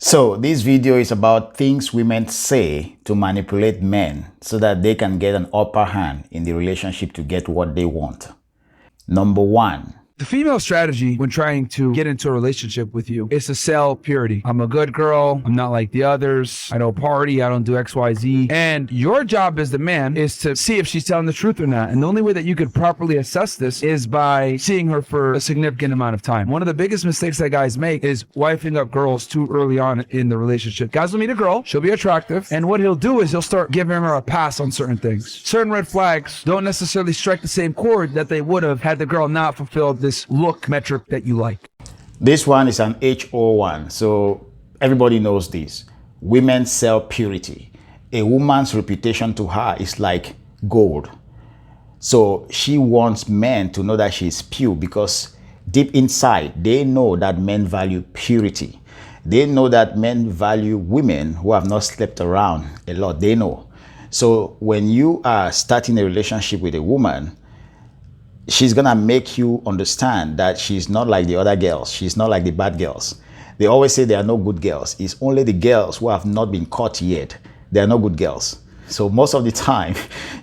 So this video is about things women say to manipulate men so that they can get an upper hand in the relationship to get what they want. Number one, the female strategy when trying to get into a relationship with you is to sell purity. I'm a good girl. I'm not like the others. I don't party. I don't do X, Y, Z. And your job as the man is to see if she's telling the truth or not. And the only way that you could properly assess this is by seeing her for a significant amount of time. One of the biggest mistakes that guys make is wifing up girls too early on in the relationship. Guys will meet a girl. She'll be attractive. And what he'll do is he'll start giving her a pass on certain things. Certain red flags don't necessarily strike the same chord that they would have had the girl not fulfilled this look metric that you like. This one is an HO1, so everybody knows this. Women sell purity. A woman's reputation to her is like gold. So she wants men to know that she's pure because deep inside, they know that men value purity. They know that men value women who have not slept around a lot. They know. So when you are starting a relationship with a woman, she's gonna make you understand that she's not like the other girls. She's not like the bad girls. They always say there are no good girls. It's only the girls who have not been caught yet. They are no good girls. So most of the time,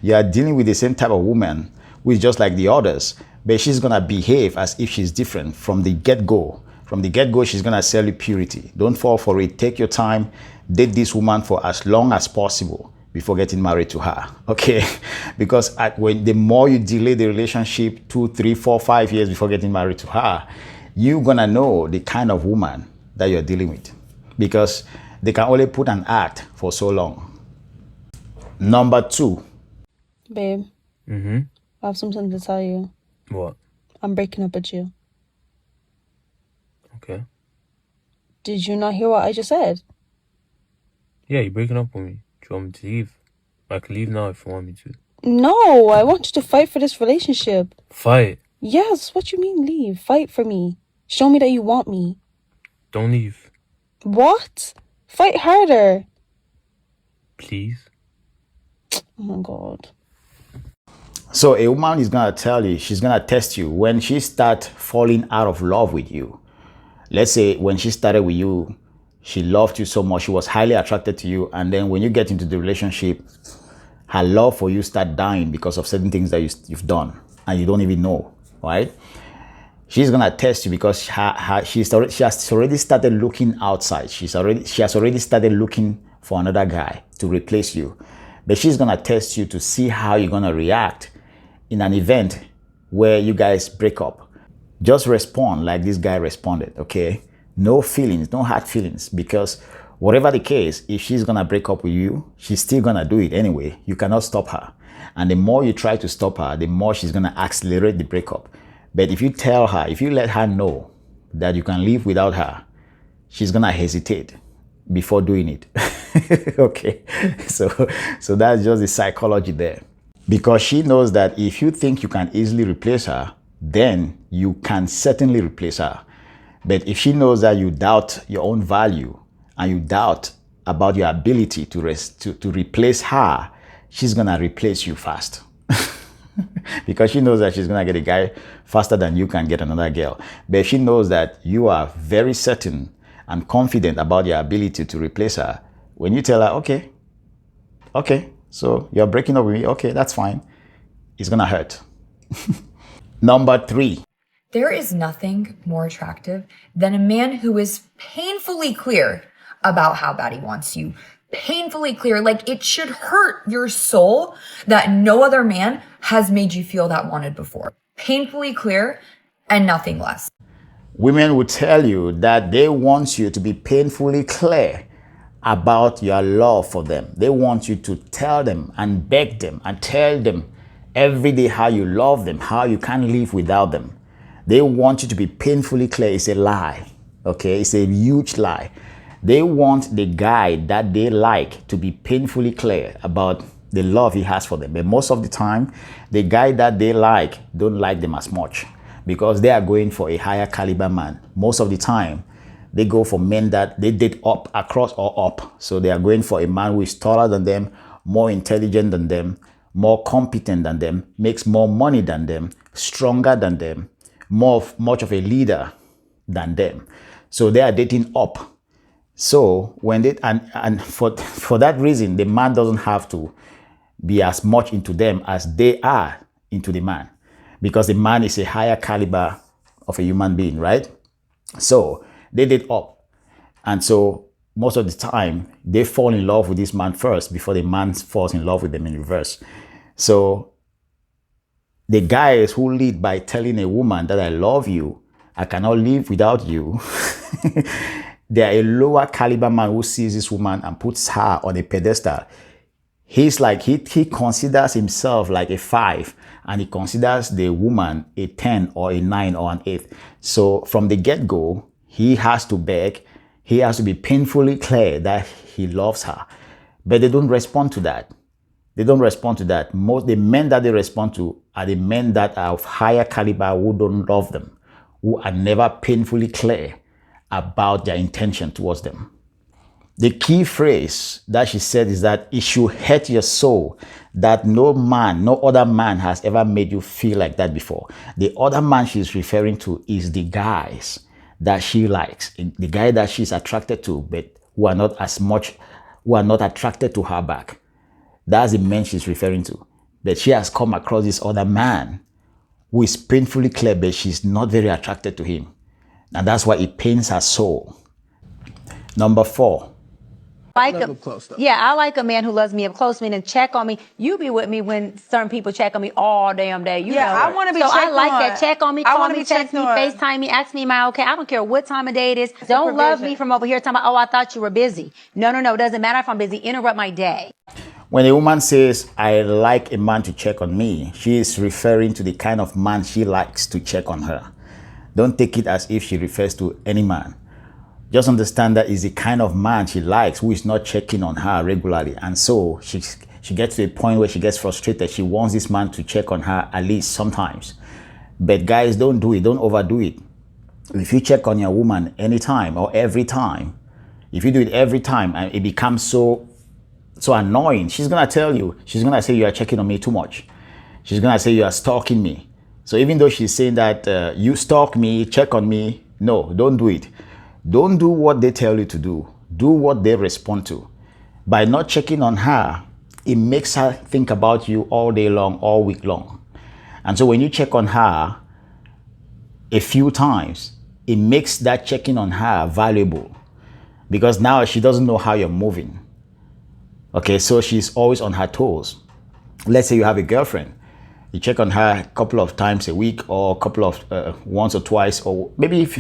you are dealing with the same type of woman who is just like the others, but she's gonna behave as if she's different from the get-go. From the get-go, she's gonna sell you purity. Don't fall for it. Take your time. Date this woman for as long as possible before getting married to her, okay? Because when the more you delay the relationship, 2, 3, 4, 5 years before getting married to her, you're gonna know the kind of woman that you're dealing with, because they can only put an act for so long. Number 2. Babe. Mm-hmm. I have something to tell you. What? I'm breaking up with you. Okay. Did you not hear what I just said? Yeah, you're breaking up with me. Do you want me to leave? I can leave now if you want me to. No, I want you to fight for this relationship. Fight. Yes, what you mean leave? Fight for me. Show me that you want me. Don't leave. What? Fight harder. Please. Oh my God. So a woman is gonna tell you, she's gonna test you when she starts falling out of love with you. Let's say when she started with you, she loved you so much, she was highly attracted to you, and then when you get into the relationship, her love for you start dying because of certain things that you've done and you don't even know, right? She's gonna test you because she has already started looking outside. She has already started looking for another guy to replace you. But she's gonna test you to see how you're gonna react in an event where you guys break up. Just respond like this guy responded, okay? No feelings, no hard feelings, because whatever the case, if she's gonna break up with you, she's still gonna do it anyway. You cannot stop her. And the more you try to stop her, the more she's gonna accelerate the breakup. But if you tell her, if you let her know that you can live without her, she's gonna hesitate before doing it. Okay, so that's just the psychology there. Because she knows that if you think you can easily replace her, then you can certainly replace her. But if she knows that you doubt your own value and you doubt about your ability to replace her, she's gonna replace you fast. Because she knows that she's gonna get a guy faster than you can get another girl. But if she knows that you are very certain and confident about your ability to replace her, when you tell her, okay, so you're breaking up with me, okay, that's fine, it's gonna hurt. Number 3. There is nothing more attractive than a man who is painfully clear about how bad he wants you. Painfully clear, like it should hurt your soul that no other man has made you feel that wanted before. Painfully clear and nothing less. Women will tell you that they want you to be painfully clear about your love for them. They want you to tell them and beg them and tell them every day how you love them, how you can't live without them. They want you to be painfully clear. It's a lie, okay? It's a huge lie. They want the guy that they like to be painfully clear about the love he has for them. But most of the time, the guy that they like don't like them as much because they are going for a higher caliber man. Most of the time, they go for men that they date up, across or up. So they are going for a man who is taller than them, more intelligent than them, more competent than them, makes more money than them, stronger than them, much of a leader than them. So they are dating up. So when they and for that reason, the man doesn't have to be as much into them as they are into the man, because the man is a higher caliber of a human being, right? So they did up, and so most of the time they fall in love with this man first before the man falls in love with them in reverse. So the guys who lead by telling a woman that I love you, I cannot live without you, they are a lower caliber man who sees this woman and puts her on a pedestal. He's like, he considers himself like a 5, and he considers the woman a 10 or a 9 or an 8. So from the get-go, he has to beg, he has to be painfully clear that he loves her. But they don't respond to that. They don't respond to that. Most the men that they respond to are the men that are of higher caliber, who don't love them, who are never painfully clear about their intention towards them. The key phrase that she said is that it should hurt your soul that no other man has ever made you feel like that before. The other man she's referring to is the guys that she likes, the guy that she's attracted to, but who are not attracted to her back. That's the man she's referring to. But she has come across this other man who is painfully clear, but she's not very attracted to him. And that's why it pains her soul. Number 4. I like a man who loves me up close, meaning check on me. You be with me when certain people check on me all damn day. You know. I want to be so checked I like on. that. Check on me, call me, text me, FaceTime me, ask me, am I okay? I don't care what time of day it is. Don't love me from over here talking about, oh, I thought you were busy. No. It doesn't matter if I'm busy. Interrupt my day. When a woman says, I like a man to check on me, she is referring to the kind of man she likes to check on her. Don't take it as if she refers to any man. Just understand that is the kind of man she likes, who is not checking on her regularly. And so she gets to a point where she gets frustrated. She wants this man to check on her at least sometimes. But guys, don't do it. Don't overdo it. If you check on your woman anytime or every time, if you do it every time and it becomes so annoying, she's going to tell you. She's going to say, you are checking on me too much. She's going to say, you are stalking me. So even though she's saying that you stalk me, check on me, no, don't do it. Don't do what they tell you to do. Do what they respond to. By not checking on her, it makes her think about you all day long, all week long. And so when you check on her a few times, it makes that checking on her valuable, because now she doesn't know how you're moving. Okay, so she's always on her toes. Let's say you have a girlfriend. You check on her a couple of times a week, or a couple of once or twice, or maybe if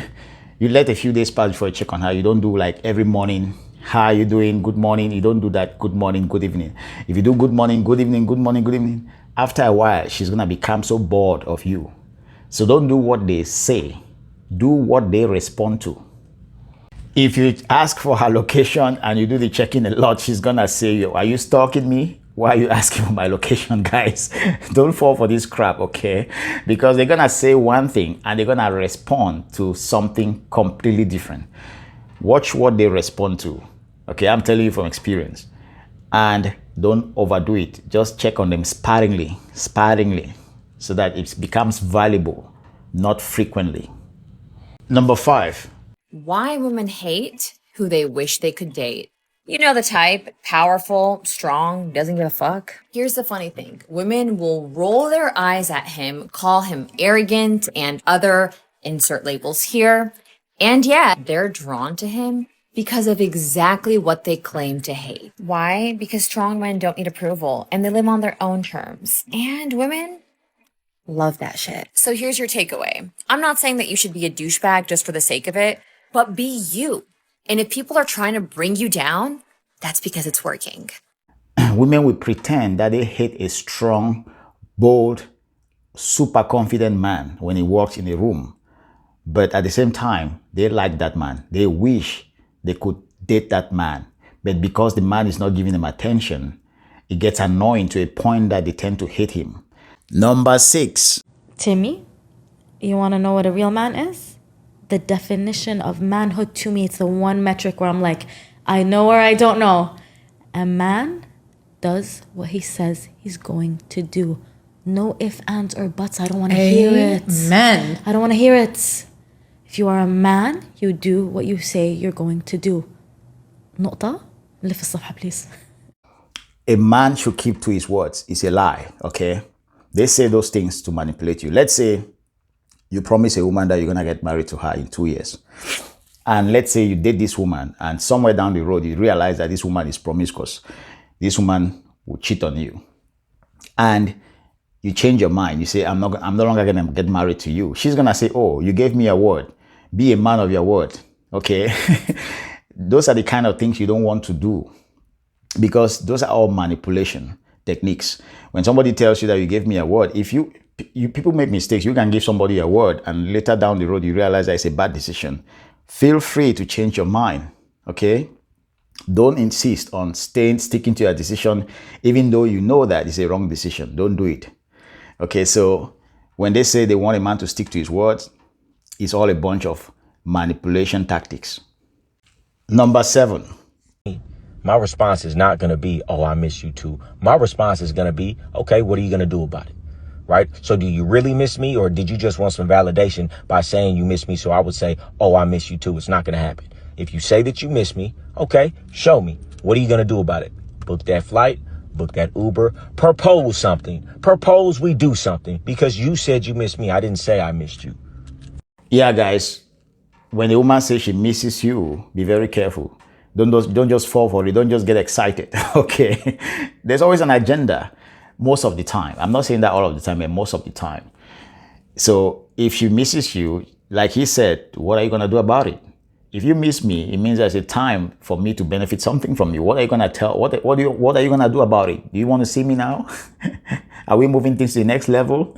you let a few days pass before you check on her. You don't do like every morning, how are you doing, good morning. You don't do that, good morning, good evening. If you do good morning, good evening, good morning, good evening, after a while, she's going to become so bored of you. So don't do what they say. Do what they respond to. If you ask for her location and you do the check-in a lot, she's going to say, are you stalking me? Why are you asking for my location, guys? Don't fall for this crap, okay? Because they're going to say one thing and they're going to respond to something completely different. Watch what they respond to, okay? I'm telling you from experience. And don't overdo it. Just check on them sparingly, so that it becomes valuable, not frequently. Number 5. Why women hate who they wish they could date. You know the type, powerful, strong, doesn't give a fuck. Here's the funny thing. Women will roll their eyes at him, call him arrogant and other insert labels here. And yet they're drawn to him because of exactly what they claim to hate. Why? Because strong men don't need approval and they live on their own terms. And women love that shit. So here's your takeaway. I'm not saying that you should be a douchebag just for the sake of it, but be you. And if people are trying to bring you down, that's because it's working. Women will pretend that they hate a strong, bold, super confident man when he walks in a room. But at the same time, they like that man. They wish they could date that man. But because the man is not giving them attention, it gets annoying to a point that they tend to hate him. Number 6. Timmy, you want to know what a real man is? The definition of manhood to me, it's the one metric where I'm like, I know or I don't know. A man does what he says he's going to do. No ifs, ands, or buts. I don't want to hear it. Amen. I don't want to hear it. If you are a man, you do what you say you're going to do. نقطة اللي في الصفحة please. A man should keep to his words. It's a lie, okay? They say those things to manipulate you. Let's say you promise a woman that you're going to get married to her in 2 years. And let's say you date this woman and somewhere down the road, you realize that this woman is promiscuous. This woman will cheat on you. And you change your mind. You say, I'm no longer going to get married to you. She's going to say, oh, you gave me a word. Be a man of your word. Okay. Those are the kind of things you don't want to do, because those are all manipulation techniques. When somebody tells you that you gave me a word, if you people make mistakes, you can give somebody a word and later down the road, you realize that it's a bad decision. Feel free to change your mind. Okay. Don't insist on sticking to your decision, even though you know that it's a wrong decision. Don't do it. Okay, so when they say they want a man to stick to his words, it's all a bunch of manipulation tactics. Number 7. My response is not going to be, oh, I miss you too. My response is going to be, okay, what are you going to do about it? Right? So do you really miss me, or did you just want some validation by saying you miss me? So I would say, oh, I miss you too. It's not going to happen. If you say that you miss me, okay, show me. What are you going to do about it? Book that flight, book that Uber, propose something. Propose we do something, because you said you miss me. I didn't say I missed you. Yeah, guys, when a woman says she misses you, be very careful. Don't just fall for it. Don't just get excited. Okay. There's always an agenda most of the time. I'm not saying that all of the time, but most of the time. So if she misses you, like he said, what are you going to do about it? If you miss me, it means there's a time for me to benefit something from you. What are you going to tell? What are you going to do about it? Do you want to see me now? Are we moving things to the next level?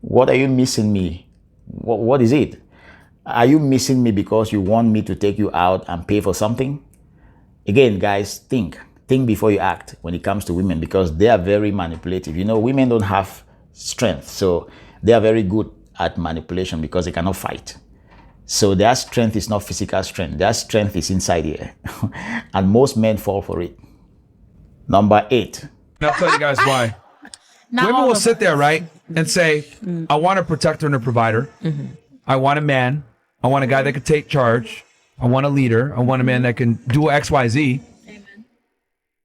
What are you missing me? What is it? Are you missing me because you want me to take you out and pay for something? Again, guys, think before you act when it comes to women, because they are very manipulative. You know, women don't have strength, so they are very good at manipulation because they cannot fight. So their strength is not physical strength. Their strength is inside here. And most men fall for it. Number 8. And I'll tell you guys why. Women will sit there, right, and say, I want a protector and a provider. I want a man. I want a guy that can take charge. I want a leader. I want a man that can do X, Y, Z. Amen.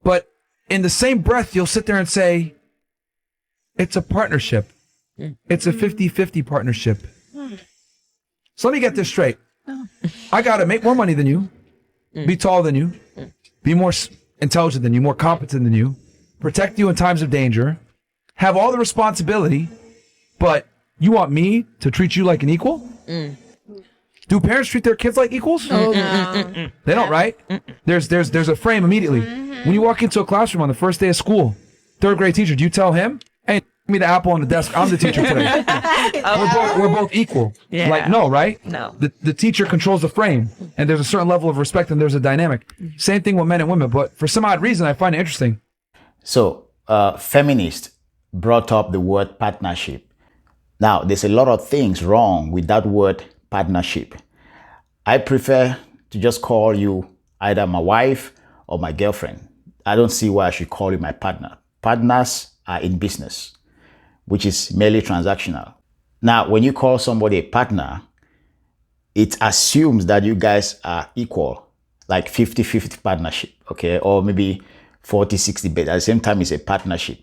But in the same breath, you'll sit there and say, it's a partnership. It's a 50-50 partnership. So let me get this straight. I got to make more money than you, be taller than you, be more intelligent than you, more competent than you, protect you in times of danger, have all the responsibility, but you want me to treat you like an equal? Do parents treat their kids like equals? Oh, no. They don't, right? There's a frame immediately. When you walk into a classroom on the first day of school, 3rd grade teacher, do you tell him, hey, give me the apple on the desk, I'm the teacher today. We're both equal. Yeah. Like, no, right? No. The teacher controls the frame, and there's a certain level of respect, and there's a dynamic. Same thing with men and women, but for some odd reason, I find it interesting. So, feminists brought up the word partnership. Now, there's a lot of things wrong with that word partnership. I prefer to just call you either my wife or my girlfriend. I don't see why I should call you my partner. Partners are in business, which is merely transactional. Now, when you call somebody a partner, it assumes that you guys are equal, like 50-50 partnership, okay? Or maybe 40-60, but at the same time, it's a partnership.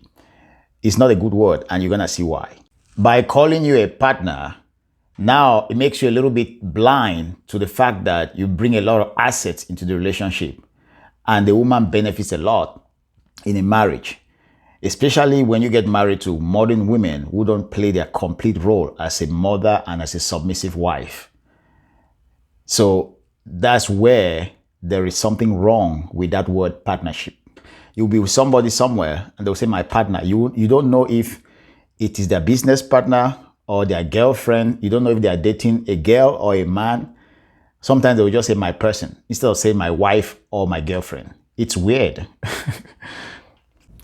It's not a good word, and you're gonna see why. By calling you a partner, now it makes you a little bit blind to the fact that you bring a lot of assets into the relationship, and the woman benefits a lot in a marriage, especially when you get married to modern women who don't play their complete role as a mother and as a submissive wife. So that's where there is something wrong with that word partnership. You'll be with somebody somewhere and they'll say my partner. You don't know if it is their business partner or their girlfriend. You don't know if they are dating a girl or a man. Sometimes they will just say my person instead of saying my wife or my girlfriend. It's weird.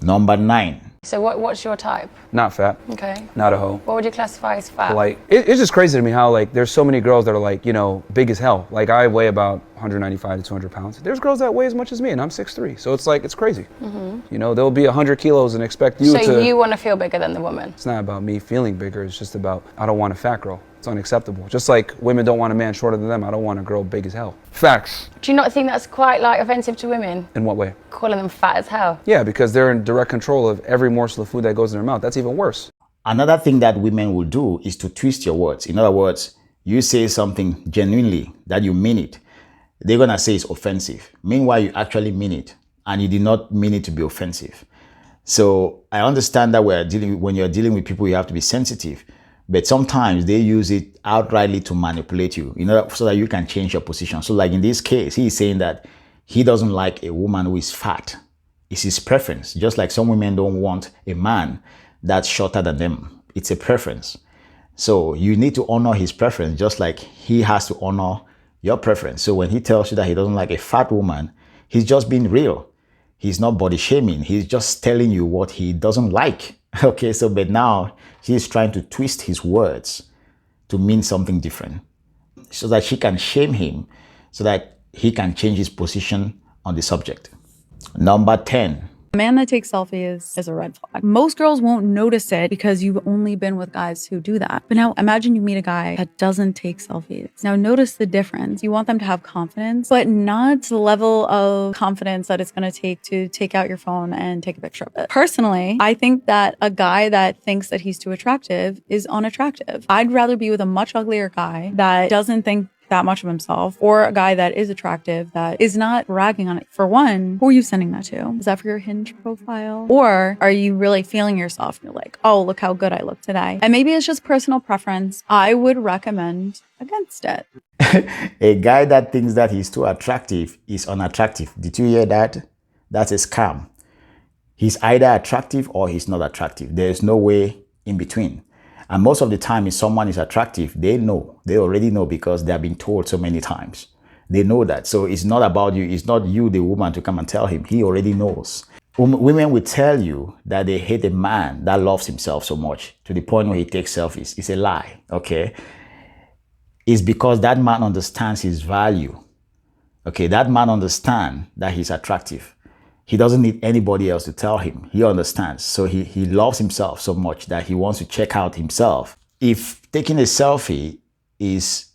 Number 9. So what's your type? Not fat. Okay. Not a hoe. What would you classify as fat? Like, it's just crazy to me how, like, there's so many girls that are, like, you know, big as hell. Like, I weigh about 195 to 200 pounds. There's girls that weigh as much as me, and I'm 6'3". So it's like, it's crazy. You know, they'll be 100 kilos and expect you to... So you want to feel bigger than the woman? It's not about me feeling bigger. It's just about, I don't want a fat girl. It's unacceptable. Just like women don't want a man shorter than them, I don't want a girl big as hell. Facts. Do you not think that's quite like offensive to women? In what way? Calling them fat as hell. Yeah, because they're in direct control of every morsel of food that goes in their mouth. That's even worse. Another thing that women will do is to twist your words. In other words, you say something genuinely that you mean it. They're going to say it's offensive. Meanwhile, you actually mean it and you did not mean it to be offensive. So I understand that when you're dealing with people, you have to be sensitive. But sometimes they use it outrightly to manipulate you, so that you can change your position. So like in this case, he's saying that he doesn't like a woman who is fat. It's his preference. Just like some women don't want a man that's shorter than them. It's a preference. So you need to honor his preference, just like he has to honor your preference. So when he tells you that he doesn't like a fat woman, he's just being real. He's not body shaming. He's just telling you what he doesn't like. Okay, so but now she's trying to twist his words to mean something different so that she can shame him, so that he can change his position on the subject. Number 10. A man that takes selfies is a red flag. Most girls won't notice it because you've only been with guys who do that. But now imagine you meet a guy that doesn't take selfies. Now notice the difference. You want them to have confidence, but not to the level of confidence that it's going to take out your phone and take a picture of it. Personally, I think that a guy that thinks that he's too attractive is unattractive. I'd rather be with a much uglier guy that doesn't think that much of himself, or a guy that is attractive that is not bragging on it. For one, who are you sending that to? Is that for your Hinge profile? Or are you really feeling yourself and you're like, oh, look how good I look today? And maybe it's just personal preference. I would recommend against it. A guy that thinks that he's too attractive is unattractive. Did you hear that? That's a scam. He's either attractive or he's not attractive. There is no way in between. And most of the time, if someone is attractive, they already know because they have been told so many times. They know that. So it's not about you. It's not you, the woman, to come and tell him. He already knows. Women will tell you that they hate a man that loves himself so much to the point where he takes selfies. It's a lie, okay? It's because that man understands his value. Okay, that man understands that he's attractive. He doesn't need anybody else to tell him. He understands. So he loves himself so much that he wants to check out himself. If taking a selfie is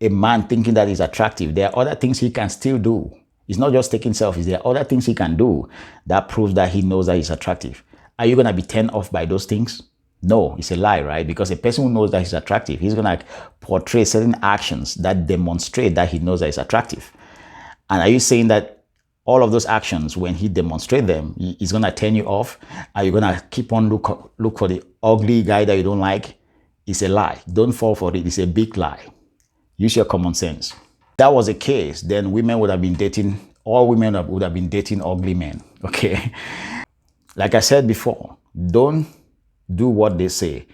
a man thinking that he's attractive, there are other things he can still do. It's not just taking selfies. There are other things he can do that proves that he knows that he's attractive. Are you going to be turned off by those things? No, it's a lie, right? Because a person who knows that he's attractive, he's going to portray certain actions that demonstrate that he knows that he's attractive. And are you saying that all of those actions, when he demonstrates them, he's going to turn you off? Are you going to keep on look for the ugly guy that you don't like? It's a lie. Don't fall for it. It's a big lie. Use your common sense. If that was the case, then women would have been dating, all women would have been dating ugly men, okay? Like I said before, don't do what they say.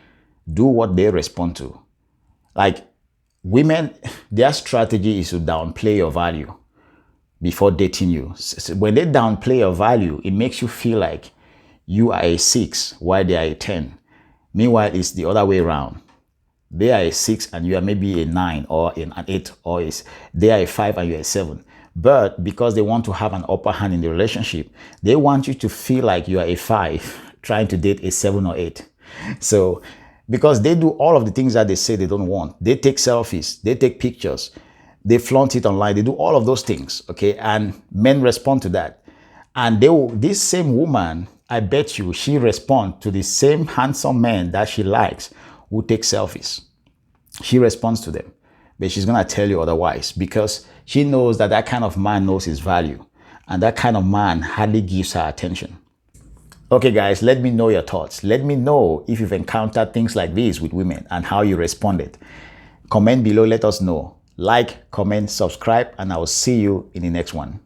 Do what they respond to. Like women, their strategy is to downplay your value before dating you. When they downplay your value, it makes you feel like you are a 6 while they are a 10. Meanwhile, it's the other way around. They are a 6 and you are maybe a 9 or an 8, or they are a 5 and you're a 7. But because they want to have an upper hand in the relationship, they want you to feel like you are a 5 trying to date a 7 or 8. So because they do all of the things that they say they don't want. They take selfies, they take pictures, they flaunt it online. They do all of those things, okay? And men respond to that. And this same woman, I bet you, she responds to the same handsome men that she likes who take selfies. She responds to them. But she's going to tell you otherwise because she knows that that kind of man knows his value. And that kind of man hardly gives her attention. Okay, guys, let me know your thoughts. Let me know if you've encountered things like this with women and how you responded. Comment below, let us know. Like, comment, subscribe, and I will see you in the next one.